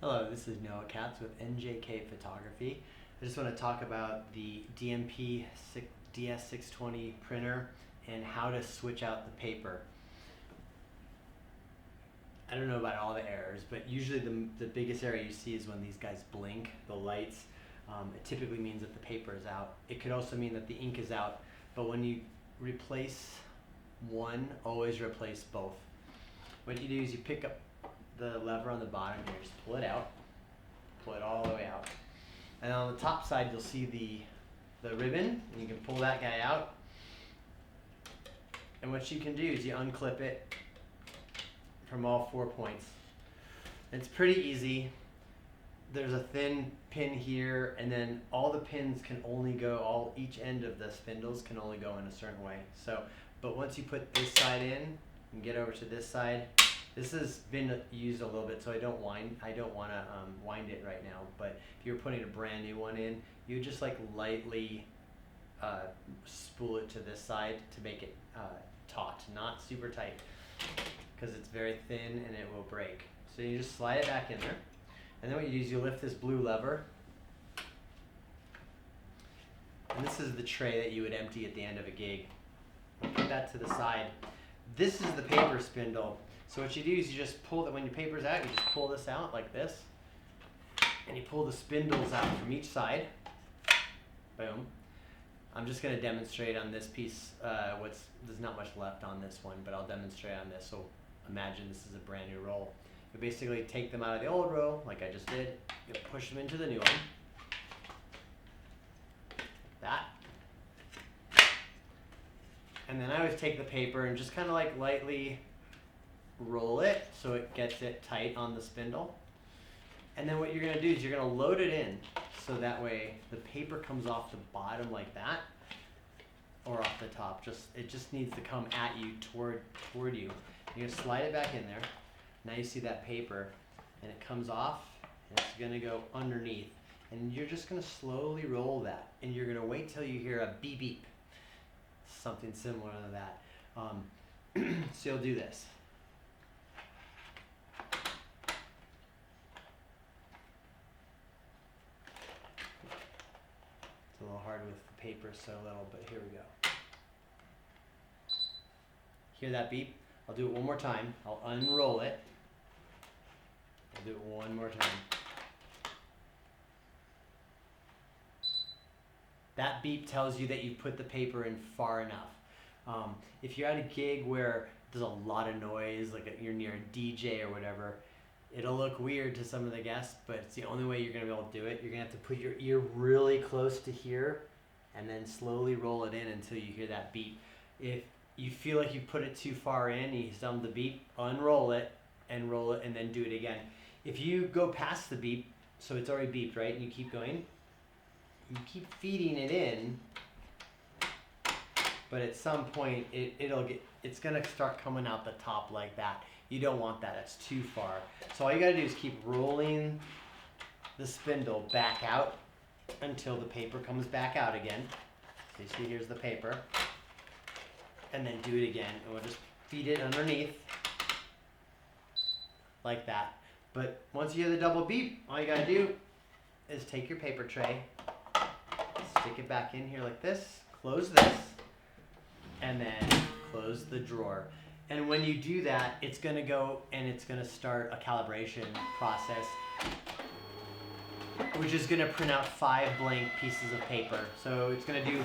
Hello, this is Noah Katz with NJK Photography. I just want to talk about the DNP DS620 printer and how to switch out the paper. I don't know about all the errors, but usually the biggest error you see is when these guys blink, the lights. It typically means that the paper is out. It could also mean that the ink is out, but when you replace one, always replace both. What you do is you pick up the lever on the bottom here, just pull it out, pull it all the way out. And on the top side you'll see the ribbon, and you can pull that guy out. And what you can do is you unclip it from all 4 points. It's pretty easy. There's a thin pin here, and then all the pins can only go, each end of the spindles can only go in a certain way. But once you put this side in and get over to this side, this has been used a little bit, so I don't want to wind it right now. But if you're putting a brand new one in, you just like lightly spool it to this side to make it taut, not super tight, because it's very thin and it will break. So you just slide it back in there, and then what you do is you lift this blue lever, and this is the tray that you would empty at the end of a gig. We'll put that to the side. This is the paper spindle. So what you do is you just pull that when your paper's out, you just pull this out like this, and you pull the spindles out from each side. Boom. I'm just going to demonstrate on this piece. There's not much left on this one, but I'll demonstrate on this. So imagine this is a brand new roll. You basically take them out of the old roll, like I just did. You push them into the new one. That. And then I always take the paper and just kind of like lightly roll it so it gets it tight on the spindle. And then what you're going to do is you're going to load it in, so that way the paper comes off the bottom like that, or off the top. It just needs to come at you, toward you. You're going to slide it back in there. Now you see that paper, and it comes off, and it's going to go underneath. And you're just going to slowly roll that, and you're going to wait till you hear a beep beep, something similar to that. So you'll do this. It's a little hard with the paper so little, but here we go. Hear that beep? I'll do it one more time. I'll unroll it. I'll do it one more time. That beep tells you that you put the paper in far enough. If you're at a gig where there's a lot of noise, like you're near a DJ or whatever, it'll look weird to some of the guests, but it's the only way you're going to be able to do it. You're going to have to put your ear really close to here and then slowly roll it in until you hear that beep. If you feel like you put it too far in, you sound the beep, unroll it and roll it and then do it again. If you go past the beep, so it's already beeped, right, and you keep going, you keep feeding it in, but at some point it's going to start coming out the top like that. You don't want that, it's too far. So all you gotta do is keep rolling the spindle back out until the paper comes back out again. So you see, here's the paper. And then do it again, and we'll just feed it underneath like that. But once you hear the double beep, all you gotta do is take your paper tray, stick it back in here like this, close this, and then close the drawer. And when you do that, it's going to go and it's going to start a calibration process, which is going to print out 5 blank pieces of paper. So it's going to do,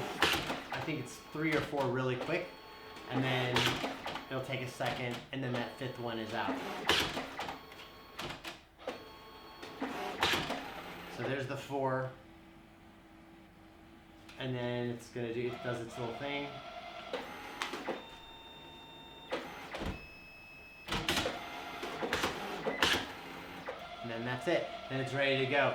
I think it's 3 or 4 really quick, and then it'll take a second, and then that 5th one is out. So there's the 4, and then it does its little thing. And then that's it. Then it's ready to go.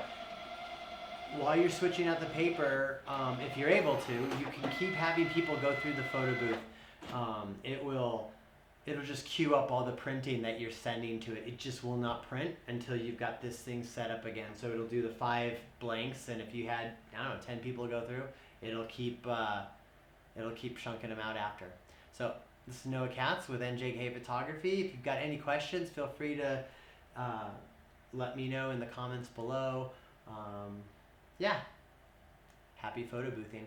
While you're switching out the paper, if you're able to, you can keep having people go through the photo booth. It'll just queue up all the printing that you're sending to it. It just will not print until you've got this thing set up again. So it'll do the 5 blanks, and if you had, 10 people go through, it'll keep chunking them out after. So this is Noah Katz with NJK Photography. If you've got any questions, feel free to let me know in the comments below. Yeah, happy photo boothing.